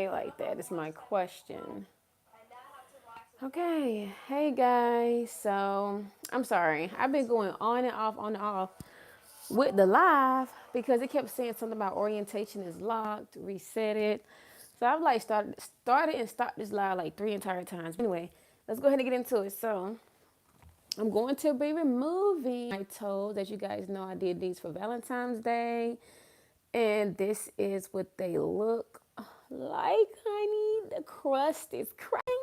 like that is my question. Okay, hey guys. So I'm sorry. I've been going on and off with the live because it kept saying something about orientation is locked, reset it. So I've like started and stopped this live like three entire times. Anyway, let's go ahead and get into it. So I'm going to be removing my toes. As you guys know, I did these for Valentine's Day. And this is what they look like, honey. The crust is cracking.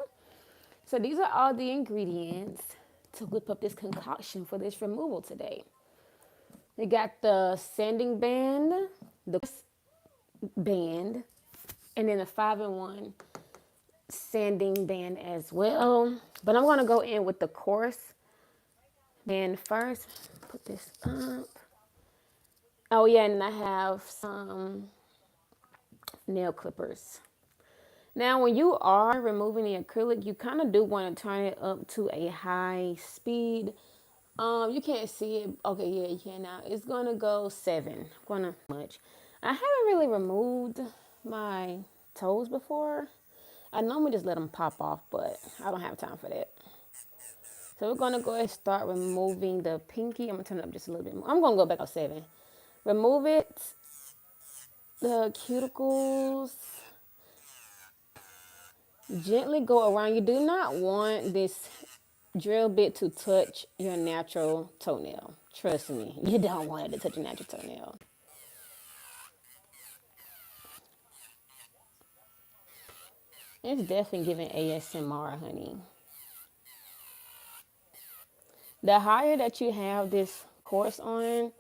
So these are all the ingredients to whip up this concoction for this removal today. We got the sanding band, the band, and then the 5-in-1 sanding band as well. But I'm going to go in with the coarse band first. Put this up. Oh yeah, and I have some nail clippers. Now, when you are removing the acrylic, you kind of do want to turn it up to a high speed. You can't see it. Okay, yeah, you can now. It's gonna go 7. Gonna much. I haven't really removed my toes before. I normally just let them pop off, but I don't have time for that. So we're gonna go ahead and start removing the pinky. I'm gonna turn it up just a little bit more. I'm gonna go back on 7. Remove it, the cuticles. Gently go around. You do not want this drill bit to touch your natural toenail. Trust me, you don't want it to touch your natural toenail. It's definitely giving ASMR, honey. The higher that you have this course on,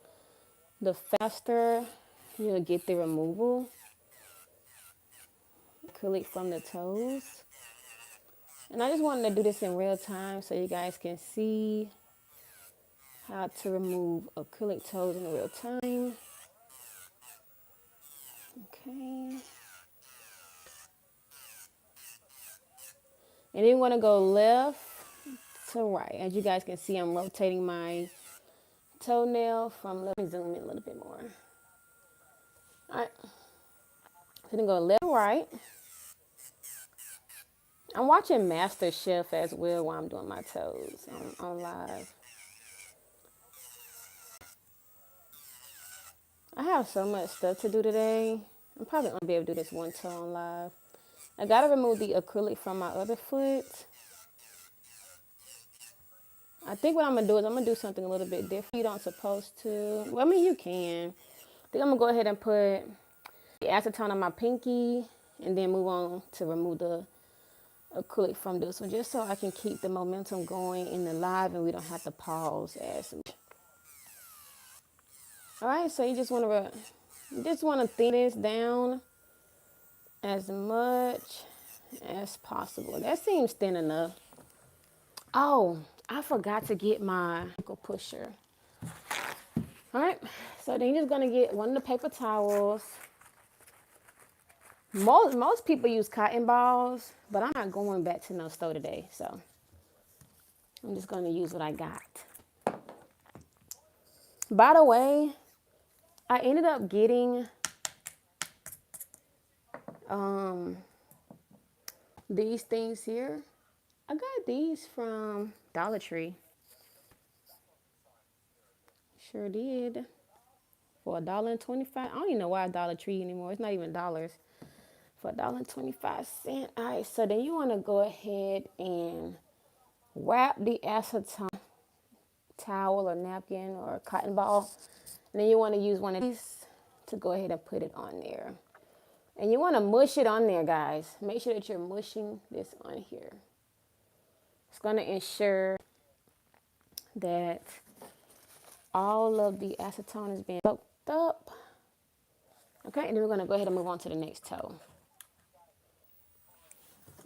the faster you'll get the removal. Acrylic from the toes. And I just wanted to do this in real time so you guys can see how to remove acrylic toes in real time. Okay. And then we're going to go left to right. As you guys can see, I'm rotating my toenail from left. Let me zoom in a little bit more. All right. So then go left to right. I'm watching Master Chef as well while I'm doing my toes on live. I have so much stuff to do today. I'm probably going to be able to do this one toe on live. I got to remove the acrylic from my other foot. I think what I'm going to do is I'm going to do something a little bit different. You don't supposed to. Well, I mean, you can. I think I'm going to go ahead and put the acetone on my pinky and then move on to remove the acrylic from this one, just so I can keep the momentum going in the live and we don't have to pause as much. All right, so you just want to thin this down as much as possible. That seems thin enough. Oh, I forgot to get my ankle pusher. All right, so then you're just gonna get one of the paper towels. Most people use cotton balls, but I'm not going back to no store today, so I'm just gonna use what I got. By the way, I ended up getting these things here. I got these from Dollar Tree. Sure did. For $1.25. I don't even know why Dollar Tree anymore. It's not even dollars. For $1.25. All right, so then you want to go ahead and wrap the acetone towel or napkin or cotton ball. And then you want to use one of these to go ahead and put it on there. And you want to mush it on there, guys. Make sure that you're mushing this on here. It's going to ensure that all of the acetone is being soaked up. Okay, and then we're going to go ahead and move on to the next toe.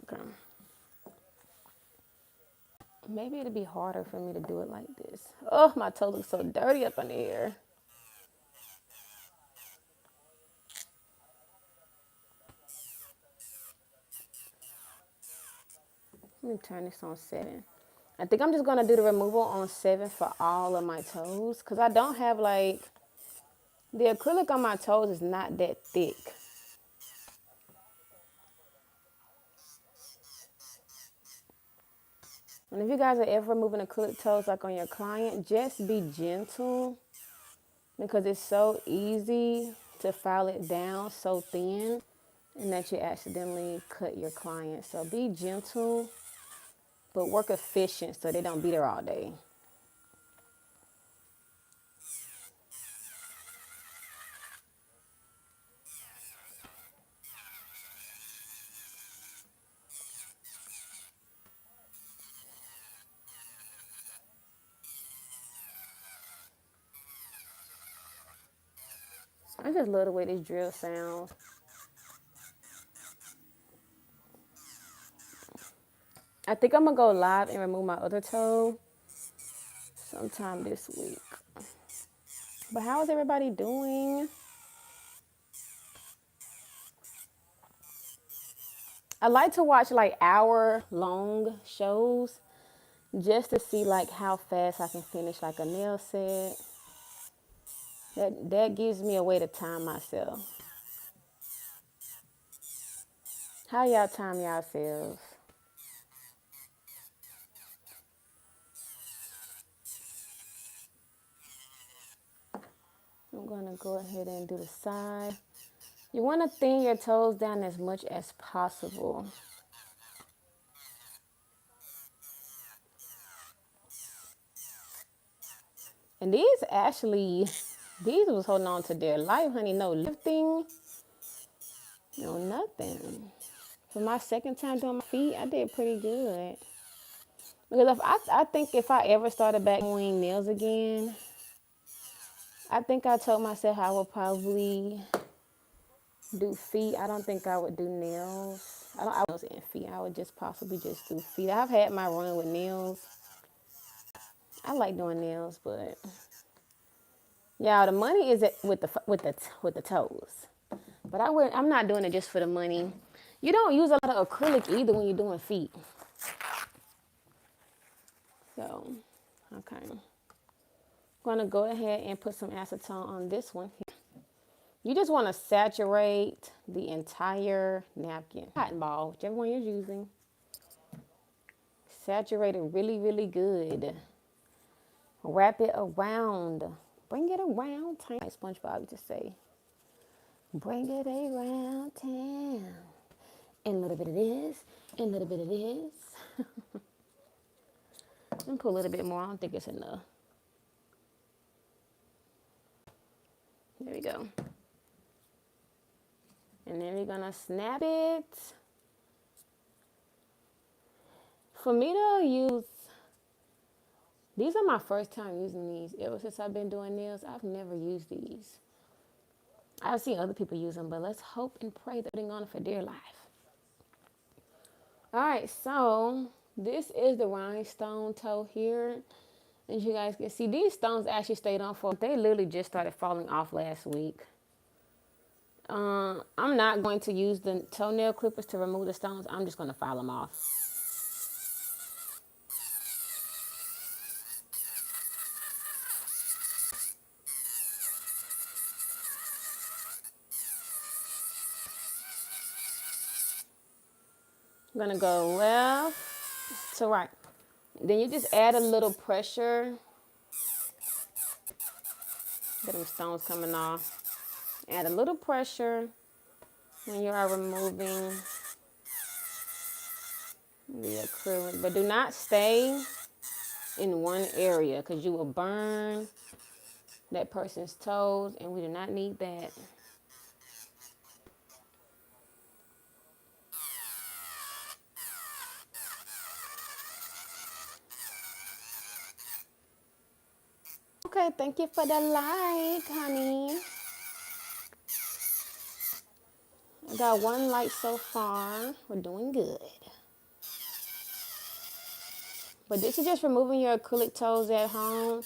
Okay. Maybe it'll be harder for me to do it like this. Oh, my toe looks so dirty up in the air. Let me turn this on 7. I think I'm just going to do the removal on 7 for all of my toes. Because I don't have like, the acrylic on my toes is not that thick. And if you guys are ever removing acrylic toes like on your client, just be gentle because it's so easy to file it down so thin and that you accidentally cut your client. So be gentle, but work efficient so they don't be there all day. I just love the way this drill sounds. I think I'm gonna go live and remove my other toe sometime this week. But how is everybody doing? I like to watch like hour long shows just to see like how fast I can finish like a nail set. That gives me a way to time myself. How y'all time yourselves? I'm gonna go ahead and do the side. You want to thin your toes down as much as possible. And these was holding on to their life, honey. No lifting, no nothing. For my second time doing my feet, I did pretty good. Because I think if I ever started back doing nails again, I think I told myself I would probably do feet. I don't think I would do nails. I was in feet. I would just possibly just do feet. I've had my run with nails. I like doing nails, but yeah, the money is with the toes. But I'm not doing it just for the money. You don't use a lot of acrylic either when you're doing feet. So, okay. I'm gonna go ahead and put some acetone on this one here. You just want to saturate the entire napkin. Cotton ball, whichever one you're using. Saturate it really, really good. Wrap it around. Bring it around town. Like SpongeBob used to say. Bring it around town. And a little bit of this, and a little bit of this. And put a little bit more. I don't think it's enough. There we go. And then we're gonna snap it. For me to use, these are my first time using these. Ever since I've been doing nails, I've never used these. I've seen other people use them, but let's hope and pray that they're on for dear life. All right, so this is the rhinestone toe here. As you guys can see, these stones actually stayed on for, they literally just started falling off last week. I'm not going to use the toenail clippers to remove the stones. I'm just going to file them off. I'm going to go left to right. Then you just add a little pressure. Get them stones coming off. Add a little pressure when you are removing the acrylic. But do not stay in one area because you will burn that person's toes, and we do not need that. Okay, thank you for the like, honey. I got one like so far. We're doing good. But this is just removing your acrylic toes at home.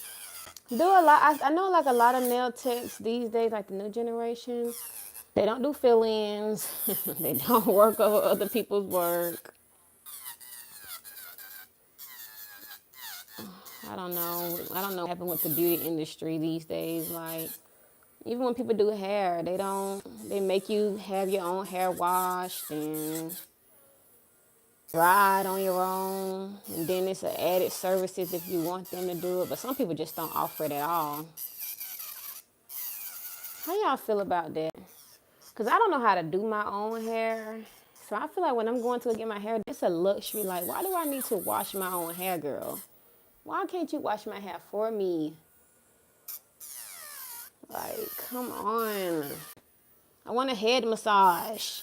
Do a lot. I know like a lot of nail techs these days, like the new generation, they don't do fill-ins. They don't work over other people's work. I don't know. I don't know what happened with the beauty industry these days. Like, even when people do hair, they make you have your own hair washed, and ride on your own, and then it's an added services if you want them to do it. But some people just don't offer it at all. How y'all feel about that? Because I don't know how to do my own hair. So I feel like when I'm going to get my hair, it's a luxury. Like, why do I need to wash my own hair, girl? Why can't you wash my hair for me? Like, come on. I want a head massage.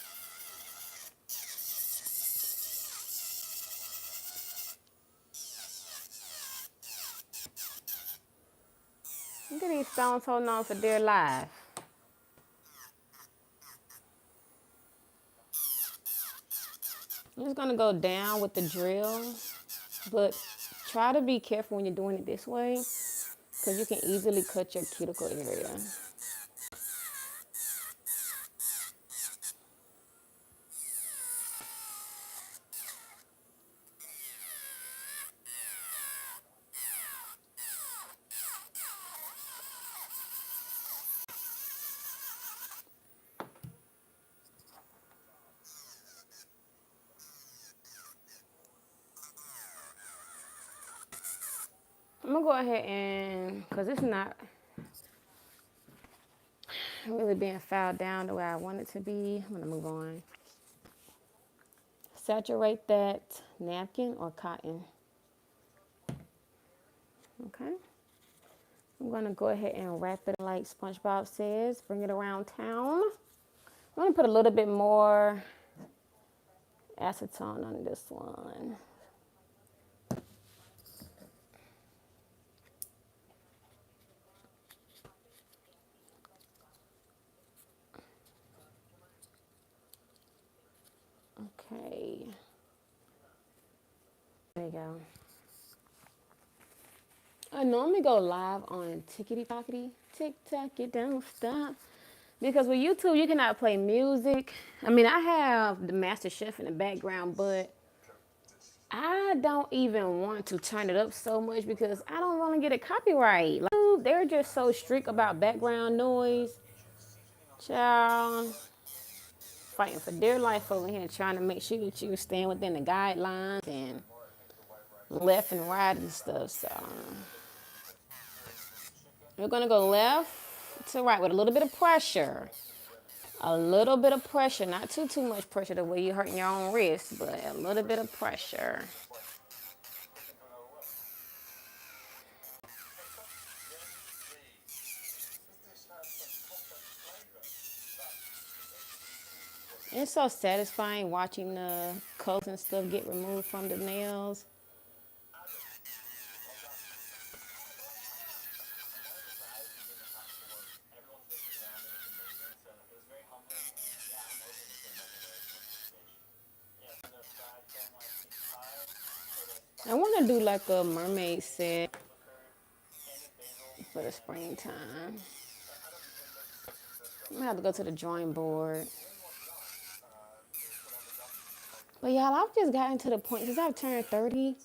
Look at these stones holding on for dear life. I'm just gonna go down with the drill, but try to be careful when you're doing it this way, because you can easily cut your cuticle area. I'm gonna go ahead and, because it's not really being filed down the way I want it to be, I'm gonna move on. Saturate that napkin or cotton. Okay. I'm gonna go ahead and wrap it like SpongeBob says, bring it around town. I'm gonna put a little bit more acetone on this one. Okay. There you go. I normally go live on Tickety Tockety, Tick Tock, it don't stop. Because with YouTube, you cannot play music. I mean, I have the Master Chef in the background, but I don't even want to turn it up so much because I don't want to get a copyright. Like, they're just so strict about background noise. Child, fighting for dear life over here, trying to make sure that you're staying within the guidelines and left and right and stuff. So we're gonna go left to right with a little bit of pressure. A little bit of pressure, not too much pressure the way you're hurting your own wrist, but a little bit of pressure. It's so satisfying watching the coats and stuff get removed from the nails. I want to do like a mermaid set for the springtime. I'm gonna have to go to the drawing board. But y'all, I've just gotten to the point, since I've turned 30,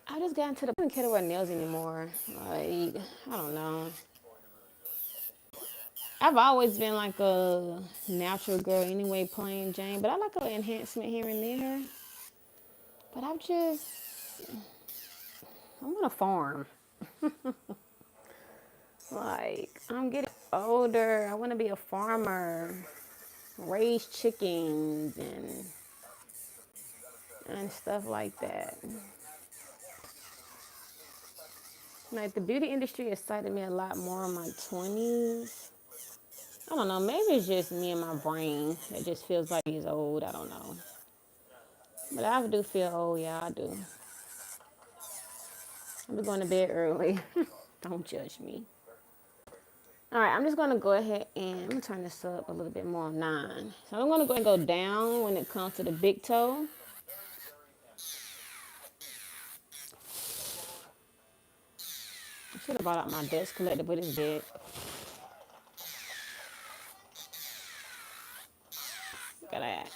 I just gotten to the point I don't care to wear nails anymore. Like, I don't know. I've always been like a natural girl anyway, plain Jane, but I like an enhancement here and there. But I'm on a farm. Like, I'm getting older. I want to be a farmer, raise chickens and stuff like that. Like, the beauty industry excited me a lot more in my 20s. I don't know, maybe it's just me and my brain. It just feels like he's old. I don't know. But I do feel old, yeah, I do. I'll be going to bed early. Don't judge me. All right, I'm just going to go ahead and I'm going to turn this up a little bit more on 9. So I'm going to go and go down when it comes to the big toe. I should have brought out my desk collector, but it's dead. Look at that.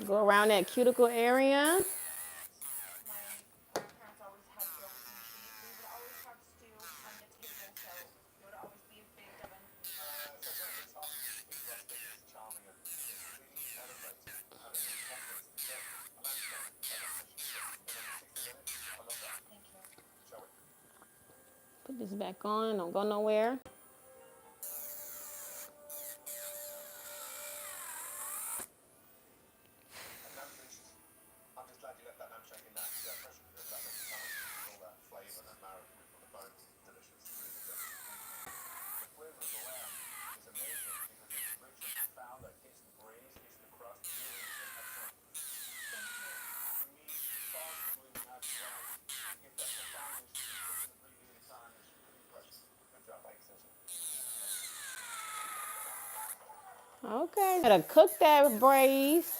Go around that cuticle area. Put this back on. Don't go nowhere. Okay. Gotta cook that braise.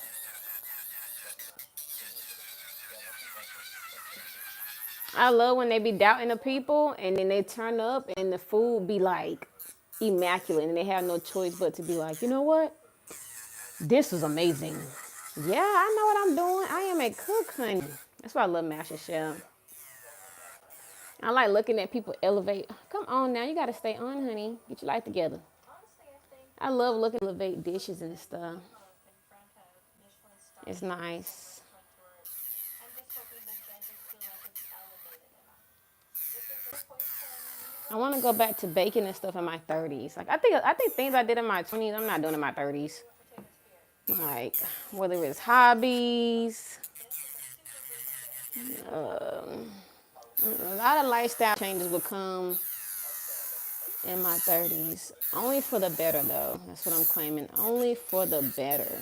I love when they be doubting the people and then they turn up and the food be like immaculate and they have no choice but to be like, you know what? This was amazing. Yeah, I know what I'm doing. I am a cook, honey. That's why I love Master Chef. I like looking at people elevate. Come on now, you gotta stay on, honey. Get your life together. I love looking at elevate dishes and stuff. It's nice. I want to go back to baking and stuff in my 30s. Like I think things I did in my 20s, I'm not doing in my 30s. Like whether it's hobbies, um, a lot of lifestyle changes will come in my 30s. Only for the better though. That's what I'm claiming. Only for the better.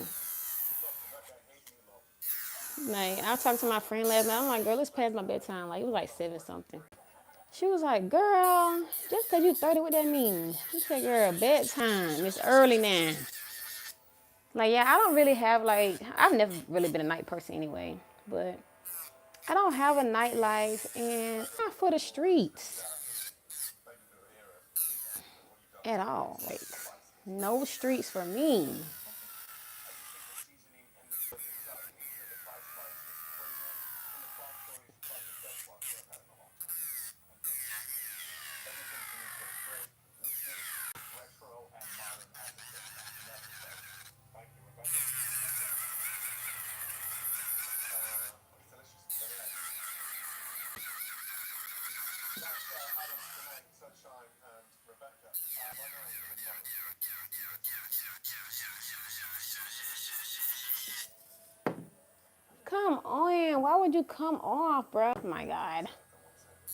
Like I was talking to my friend last night. I'm like, girl, it's past my bedtime. Like it was like 7 something. She was like, girl, just because you 30, what that mean? She said, girl, bedtime. It's early now. Like, yeah, I don't really have, like, I've never really been a night person anyway. But I don't have a nightlife and it's not for the streets at all. Like, no streets for me. Come on. Why would you come off, bro? Oh my God.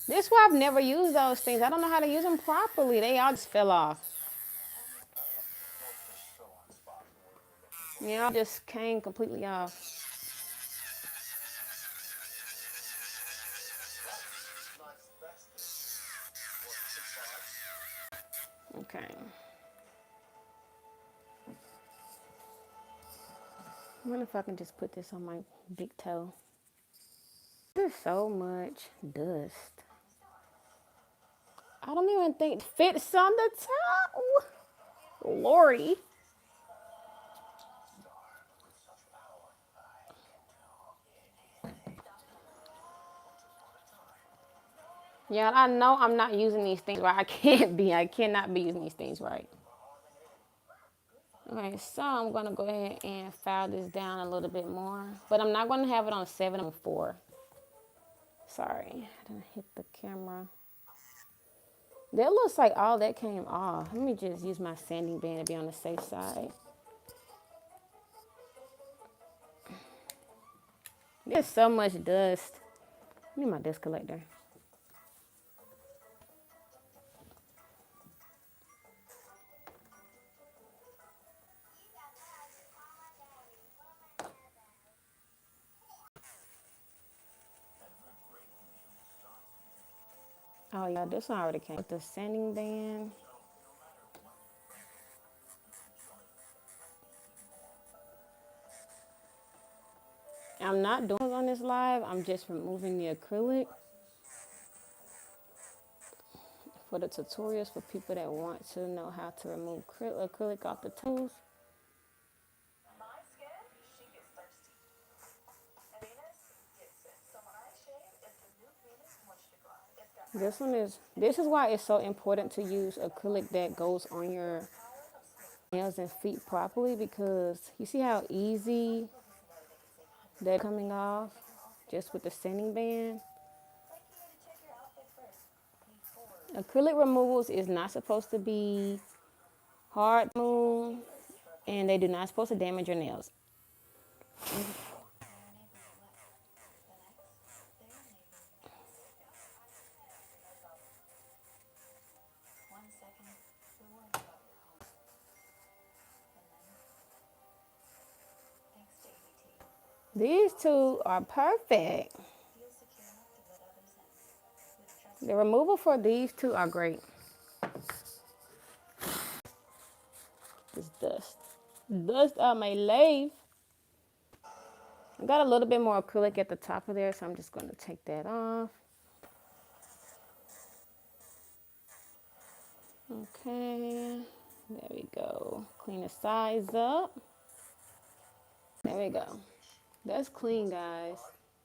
This is why I've never used those things. I don't know how to use them properly. They all just fell off. You know, just came completely off. Okay. I wonder if I can just put this on my big toe. There's so much dust. I don't even think it fits on the toe. Lordy. Yeah, I know I'm not using these things right. I can't be. I cannot be using these things right. Okay, so I'm going to go ahead and file this down a little bit more. But I'm not going to have it on 7, on 4. Sorry, I didn't hit the camera. That looks like all that came off. Let me just use my sanding band to be on the safe side. There's so much dust. I need my dust collector. Oh yeah, this one already came with the sanding band. I'm not doing on this live. I'm just removing the acrylic for the tutorials for people that want to know how to remove acrylic off the toes. This is why it's so important to use acrylic that goes on your nails and feet properly, because you see how easy they're coming off just with the sanding band. Acrylic removals is not supposed to be hard to remove, and they do not supposed to damage your nails. These two are perfect. The removal for these two are great. It's dust. Dust on my lathe. I got a little bit more acrylic at the top of there, so I'm just going to take that off. Okay, there we go. Clean the sides up. There we go. That's clean, guys.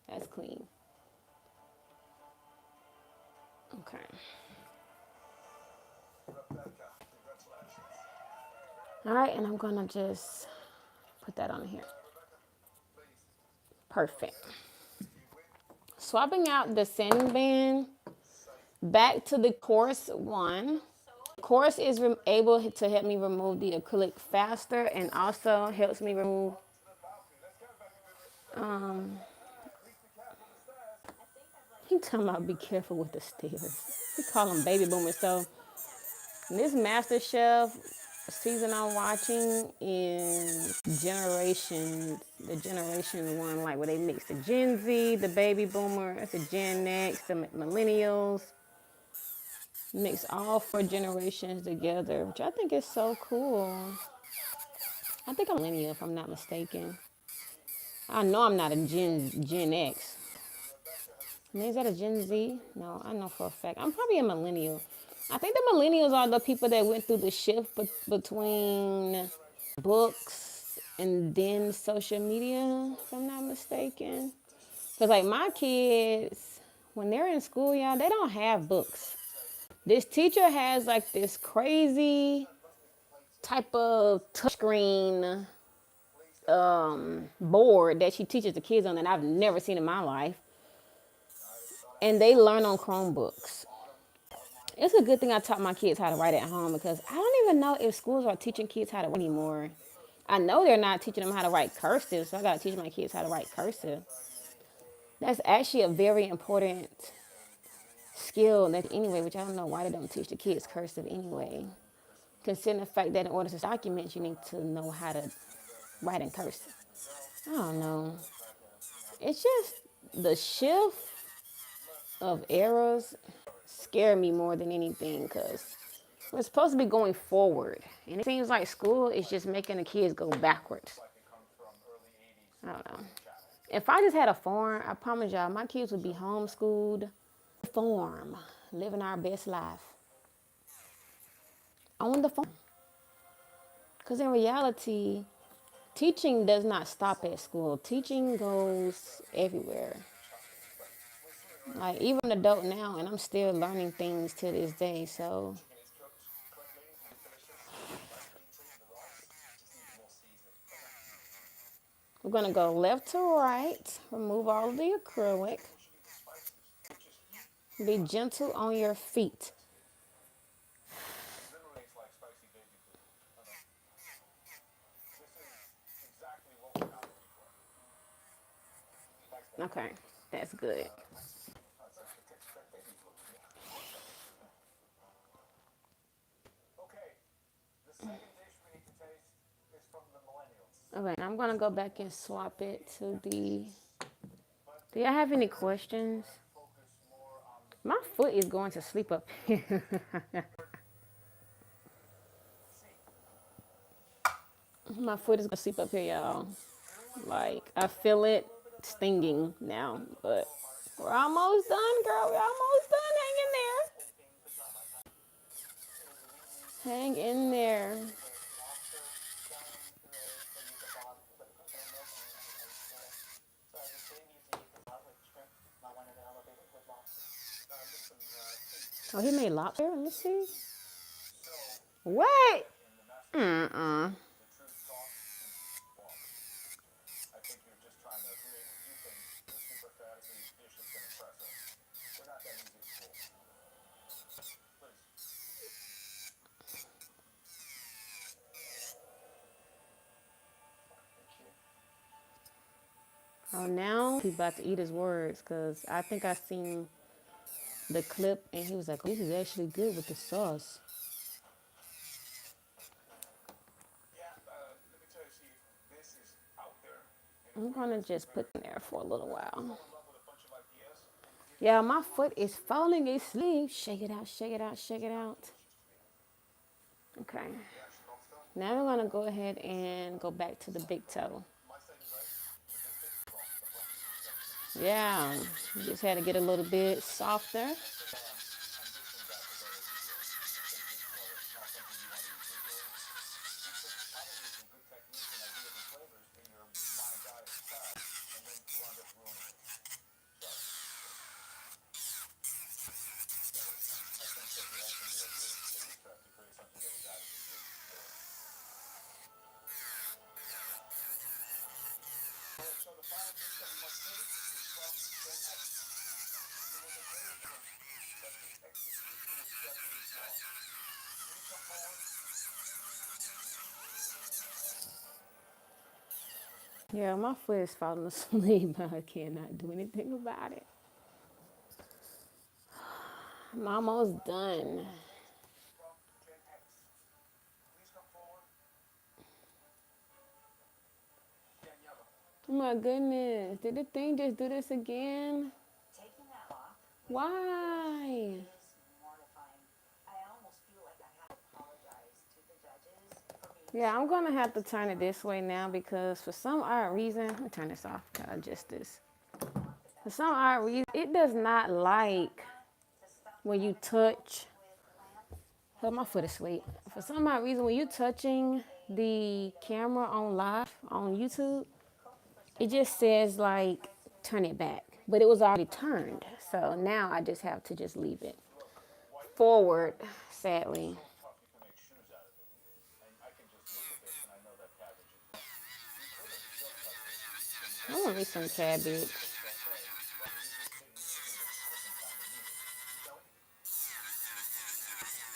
That's clean. Okay. All right, and I'm gonna just put that on here. Perfect. Swapping out the sanding band, back to the coarse one. Coarse is able to help me remove the acrylic faster, and also helps me remove he talking about be careful with the stairs. We call them baby boomers. So this Master Chef season I'm watching is the generation one, like where they mix the Gen Z, the baby boomer, that's the Gen X, the millennials, mix all four generations together, which I think is so cool. I think I'm a millennial if I'm not mistaken. I know I'm not a Gen X. Is that a Gen Z? No, I know for a fact. I'm probably a millennial. I think the millennials are the people that went through the shift between books and then social media, if I'm not mistaken. Because, like, my kids, when they're in school, y'all, they don't have books. This teacher has, like, this crazy type of touchscreen board that she teaches the kids on that I've never seen in my life. And they learn on Chromebooks. It's a good thing I taught my kids how to write at home, because I don't even know if schools are teaching kids how to write anymore. I know they're not teaching them how to write cursive, so I got to teach my kids how to write cursive. That's actually a very important skill anyway, which I don't know why they don't teach the kids cursive anyway. Considering the fact that in order to document, you need to know how to write in cursive. I don't know. It's just the shift of eras scare me more than anything, because we're supposed to be going forward. And it seems like school is just making the kids go backwards. I don't know. If I just had a farm, I promise y'all, my kids would be homeschooled, farm, living our best life on the farm. Because in reality, teaching does not stop at school. Teaching goes everywhere. Like, even an adult now, and I'm still learning things to this day, so. We're going to go left to right, remove all of the acrylic. Be gentle on your feet. Okay, that's good. Okay, I'm going to go back and swap it to the... Do y'all have any questions? My foot is going to sleep up here. My foot is going to sleep up here, y'all. Like, I feel it stinging now, but we're almost done, girl. We're almost done. Hang in there. Hang in there. Oh, he made lobster? Let me see. What? Mm-mm. Oh, now he's about to eat his words because I think I seen the clip and he was like, "This is actually good with the sauce." I'm gonna just put it in there for a little while. Yeah, my foot is falling asleep. Shake it out, shake it out, shake it out. Okay. Now we're gonna go ahead and go back to the big toe. Yeah, you just had to get a little bit softer. Yeah, my foot is falling asleep, but I cannot do anything about it. I'm almost done. Oh my goodness, did the thing just do this again? Why? Yeah, I'm gonna have to turn it this way now because for some odd reason, let me turn this off, gotta adjust this. For some odd reason, it does not like when you touch. Oh, my foot is asleep. For some odd reason, when you're touching the camera on live on YouTube, it just says like turn it back, but it was already turned. So now I just have to just leave it forward, sadly. I want me some cabbage.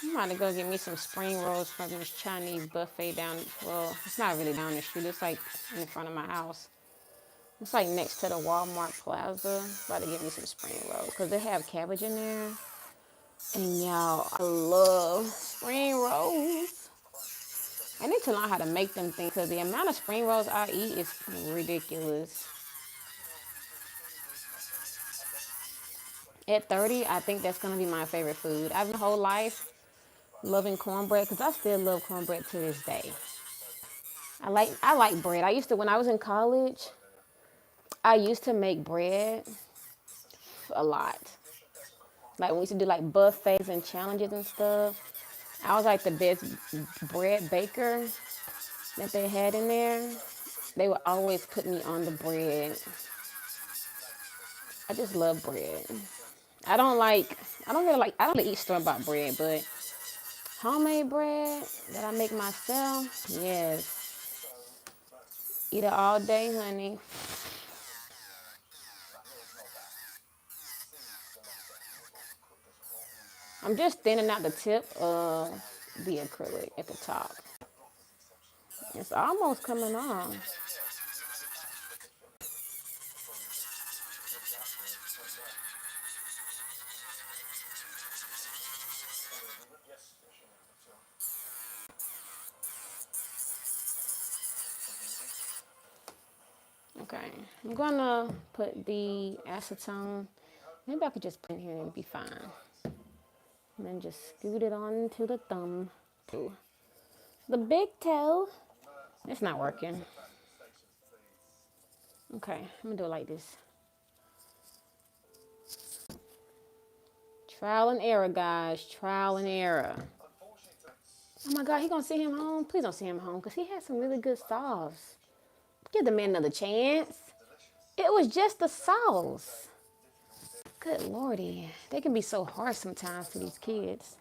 I'm about to go get me some spring rolls from this Chinese buffet down. Well, it's not really down the street. It's like in front of my house. It's like next to the Walmart Plaza. About to get me some spring rolls because they have cabbage in there. And y'all, I love spring rolls. I need to learn how to make them things because the amount of spring rolls I eat is ridiculous. At 30, I think that's going to be my favorite food. I've my whole life loving cornbread because I still love cornbread to this day. I like bread. I used to when I was in college, I used to make bread a lot. Like we used to do like buffets and challenges and stuff. I was like the best bread baker that they had in there. They would always put me on the bread. I just love bread. I don't like, I don't really eat store-bought bread, but homemade bread that I make myself, yes. Eat it all day, honey. I'm just thinning out the tip of the acrylic at the top. It's almost coming on. Okay, I'm gonna put the acetone. Maybe I could just put it in here and be fine. And then just scoot it on to the thumb. Ooh. The big toe. It's not working. Okay, I'm gonna do it like this. Trial and error, guys. Trial and error. Oh my God, he gonna send him home? Please don't send him home because he had some really good sauce. Give the man another chance. It was just the sauce. Good lordy. They can be so harsh sometimes to these kids.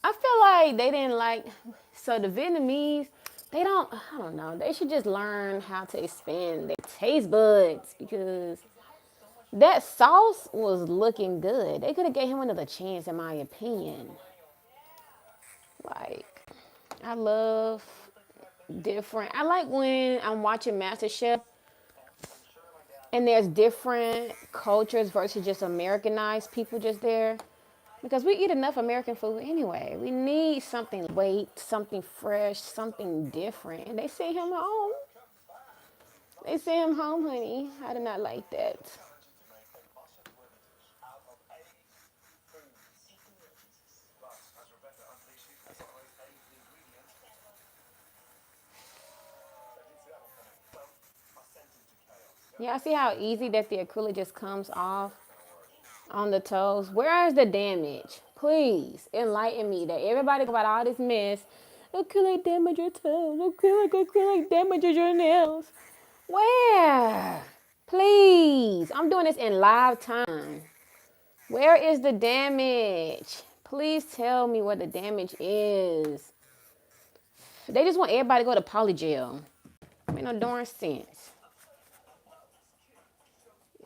I feel like they didn't like, so the Vietnamese, I don't know, they should just learn how to expand their taste buds because that sauce was looking good. They could have gave him another chance, in my opinion. Like, I love different. I like when I'm watching MasterChef and there's different cultures versus just Americanized people just there. Because we eat enough American food anyway. We need something weight, something fresh, something different. And they sent him home. They sent him home, honey. I did not like that. Yeah, I see how easy that the acrylic just comes off on the toes. Where is the damage? Please enlighten me that everybody about all this mess. Acrylic damage your toes. Acrylic damages your nails. Where? Please. I'm doing this in live time. Where is the damage? Please tell me where the damage is. They just want everybody to go to polygel. Make no darn sense.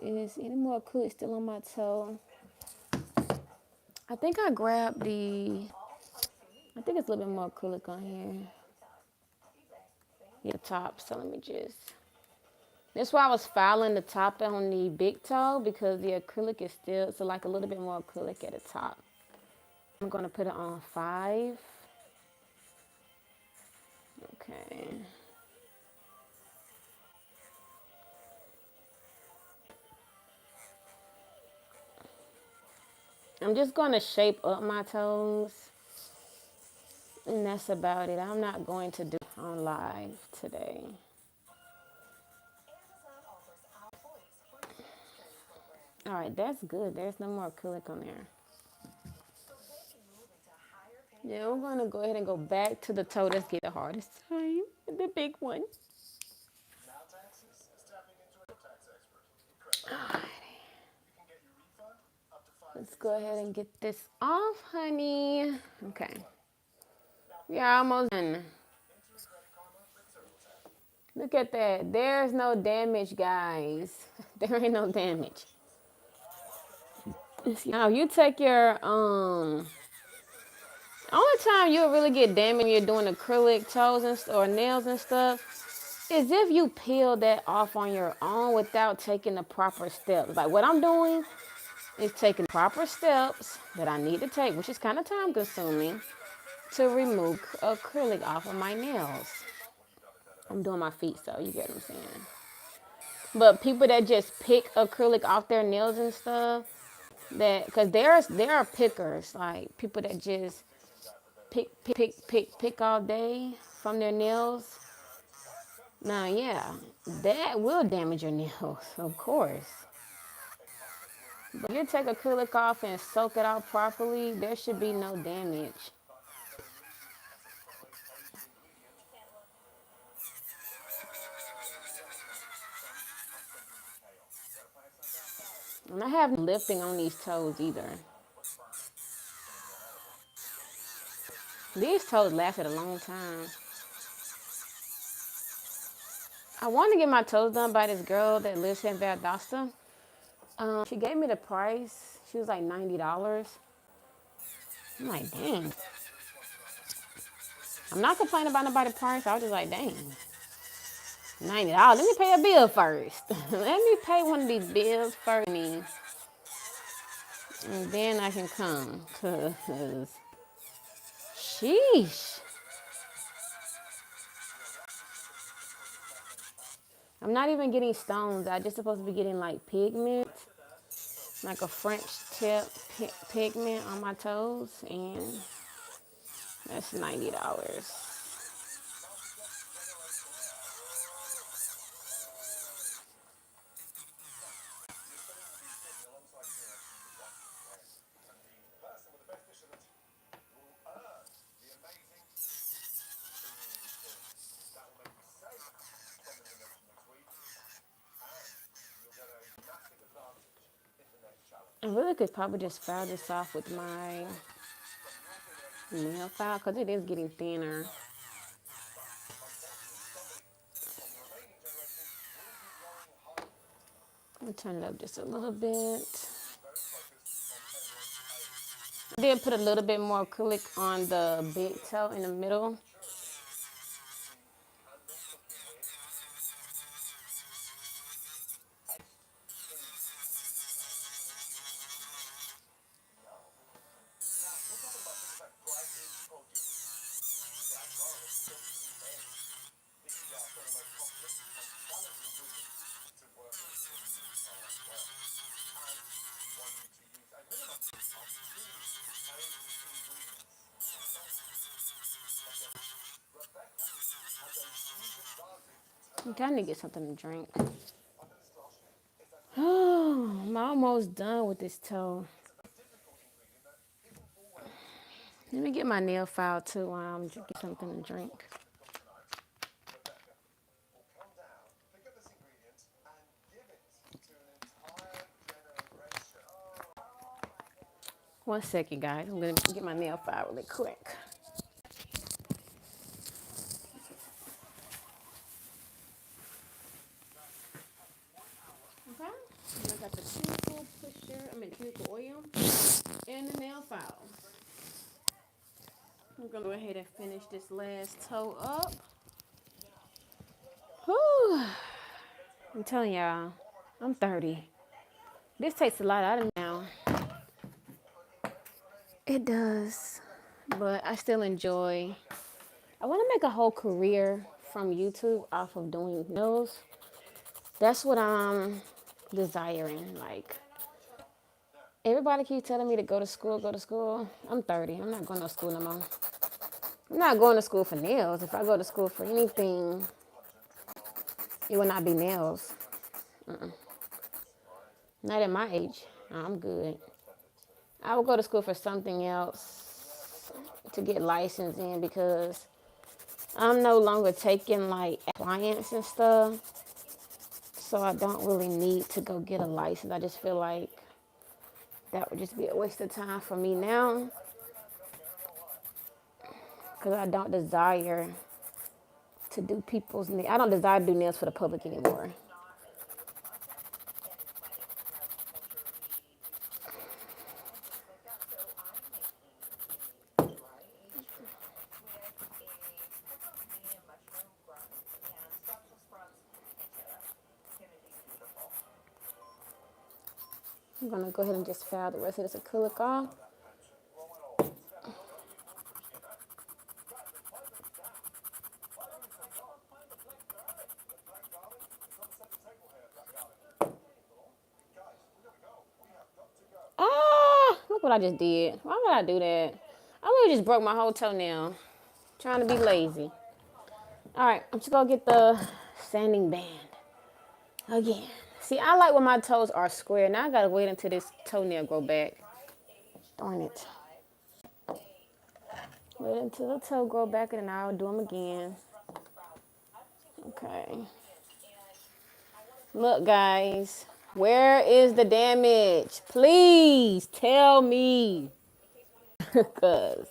Is any more acrylic still on my toe? I think I grabbed I think it's a little bit more acrylic on here. Yeah, top. So let me just. That's why I was filing the top on the big toe because the acrylic is still, so like a little bit more acrylic at the top. I'm going to put it on 5. Okay. I'm just going to shape up my toes. And that's about it. I'm not going to do it on live today. All right, that's good. There's no more acrylic on there. Yeah, I'm going to go ahead and go back to the toe that's getting the hardest time. The big one. Let's go ahead and get this off, honey. Okay. We are almost done. Look at that. There's no damage, guys. There ain't no damage. Now, you take your, only time you'll really get damaged when you're doing acrylic toes or nails and stuff is if you peel that off on your own without taking the proper steps. Like what I'm doing is taking proper steps that I need to take, which is kind of time consuming, to remove acrylic off of my nails. I'm doing my feet, so you get what I'm saying. But people that just pick acrylic off their nails and stuff, that because there are pickers, like people that just pick all day from their nails. Now, yeah, that will damage your nails, of course. But if you take acrylic off and soak it out properly, there should be no damage. And I haven't lifting on these toes either. These toes lasted a long time. I want to get my toes done by this girl that lives in Valdosta. She gave me the price. She was like $90. I'm like, dang. I'm not complaining about nobody's price. I was just like, dang. $90. Let me pay a bill first. Let me pay one of these bills first. And then I can come. Cause sheesh. I'm not even getting stones. I just supposed to be getting like pigment. Like a French tip pigment on my toes. And that's $90. I really could probably just file this off with my nail file because it is getting thinner. I'm gonna turn it up just a little bit. Did put a little bit more acrylic on the big toe in the middle. Okay, I need to get something to drink. Oh, I'm almost done with this toe. Let me get my nail file too while I'm drinking something to drink. One second, guys. I'm gonna get my nail file really quick. Okay. And I got the cuticle pusher, cuticle oil, and the nail file. I'm gonna go ahead and finish this last toe up. Whew. I'm telling y'all, I'm 30. This takes a lot out of me now. It does, but I still enjoy. I want to make a whole career from YouTube off of doing nails. That's what I'm desiring. Like, everybody keeps telling me to go to school, go to school. I'm 30. I'm not going to school no more. I'm not going to school for nails. If I go to school for anything, it will not be nails. Not at my age. I'm good. I will go to school for something else to get licensed in because I'm no longer taking like clients and stuff. So I don't really need to go get a license. I just feel like that would just be a waste of time for me now because I don't desire to do people's nails. I don't desire to do nails for the public anymore. I'm going to go ahead and just file the rest of this acrylic off. Ah, look what I just did. Why would I do that? I literally just broke my whole toenail trying to be lazy. All right, I'm just going to get the sanding band again. See, I like when my toes are square. Now I got to wait until this toenail grow back. Darn it. Wait until the toe grow back and then I'll do them again. Okay. Look, guys. Where is the damage? Please tell me. Because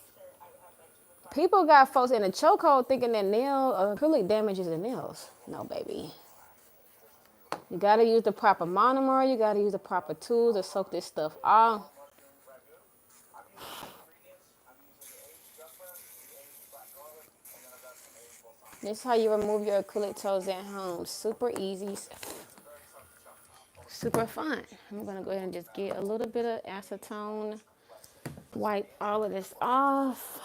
people got folks in a chokehold thinking that nail acrylic damages the nails. No, baby. You got to use the proper monomer. You got to use the proper tools to soak this stuff off. This is how you remove your acrylic toes at home. Super easy. Super fun. I'm going to go ahead and just get a little bit of acetone. Wipe all of this off.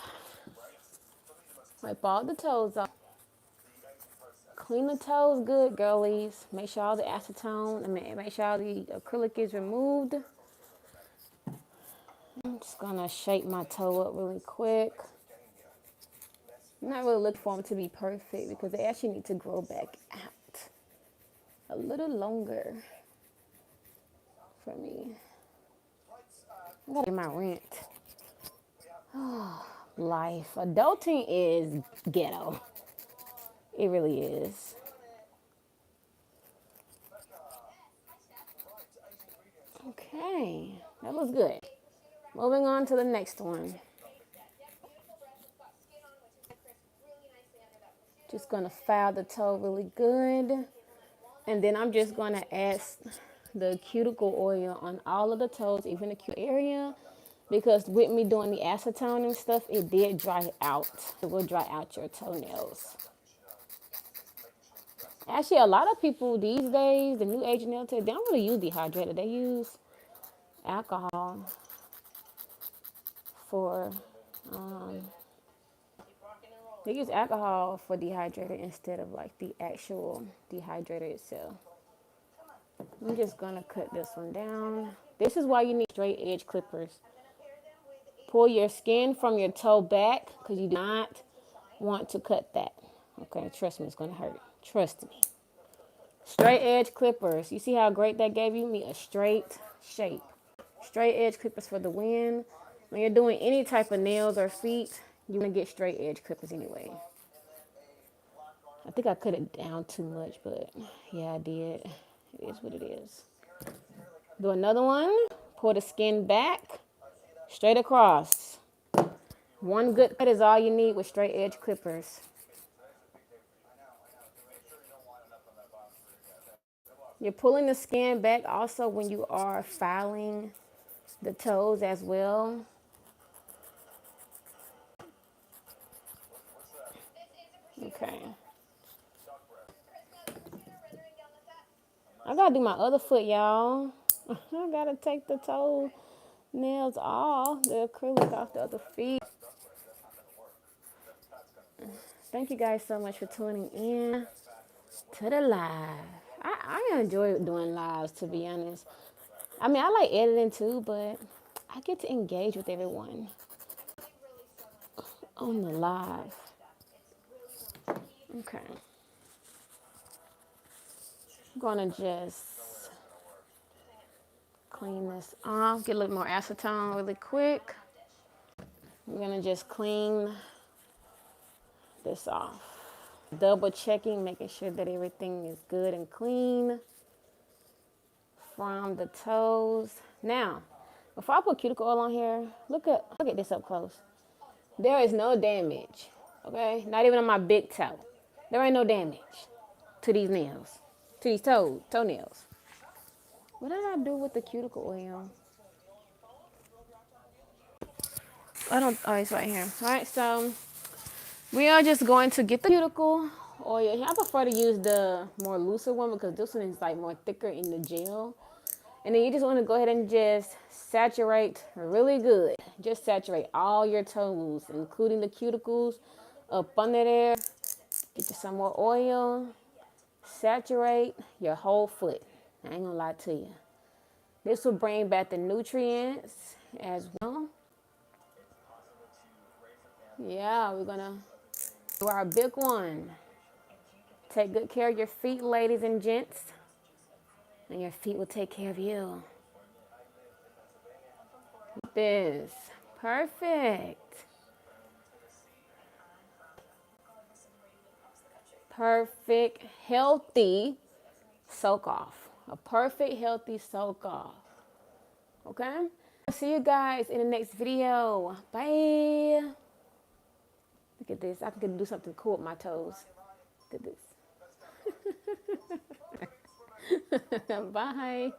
Wipe all the toes off. Clean the toes good, girlies. Make sure all the acetone, make sure all the acrylic is removed. I'm just gonna shape my toe up really quick. I'm not really looking for them to be perfect because they actually need to grow back out a little longer for me. I gotta pay my rent. Oh, life. Adulting is ghetto. It really is. Okay, that was good. Moving on to the next one. Just gonna file the toe really good. And then I'm just gonna add the cuticle oil on all of the toes, even the cuticle area. because with me doing the acetone and stuff, it did dry out. It will dry out your toenails. Actually, a lot of people these days, the new age nail tech, they don't really use dehydrator. They use alcohol for um, they use alcohol for dehydrator instead of like the actual dehydrator itself. I'm just gonna cut this one down. This is why you need straight edge clippers. Pull your skin from your toe back because you do not want to cut that. Okay, trust me, it's gonna hurt. Trust me. Straight edge clippers. You see how great that gave you me a straight shape. Straight edge clippers for the win. When you're doing any type of nails or feet, you're gonna get straight edge clippers anyway. I think I cut it down too much, but yeah, I did. It is what it is. Do another one. Pull the skin back, straight across. One good cut is all you need with straight edge clippers. You're pulling the skin back also when you are filing the toes as well. Okay. I gotta do my other foot, y'all. I gotta take the toe nails off, the acrylic off the other feet. Thank you guys so much for tuning in to the live. I enjoy doing lives, to be honest. I mean, I like editing too, but I get to engage with everyone on the live. Okay. I'm gonna just clean this off, get a little more acetone really quick. I'm gonna just clean this off. Double checking, making sure that everything is good and clean from the toes. Now, before I put cuticle oil on here, look at this up close. There is no damage, okay? Not even on my big toe. There ain't no damage to these nails, to these toenails. What did I do with the cuticle oil? Oh, it's right here. All right, so we are just going to get the cuticle oil. I prefer to use the more looser one because this one is like more thicker in the gel. And then you just want to go ahead and just saturate really good. Just saturate all your toes, including the cuticles up under there. Get you some more oil. Saturate your whole foot. I ain't gonna lie to you. This will bring back the nutrients as well. Yeah, we're gonna do our big one. Take good care of your feet, ladies and gents. And your feet will take care of you. This. Perfect. Perfect, healthy soak off. A perfect, healthy soak off. Okay? I'll see you guys in the next video. Bye. Look at this. I can do something cool with my toes. Look at this. Bye.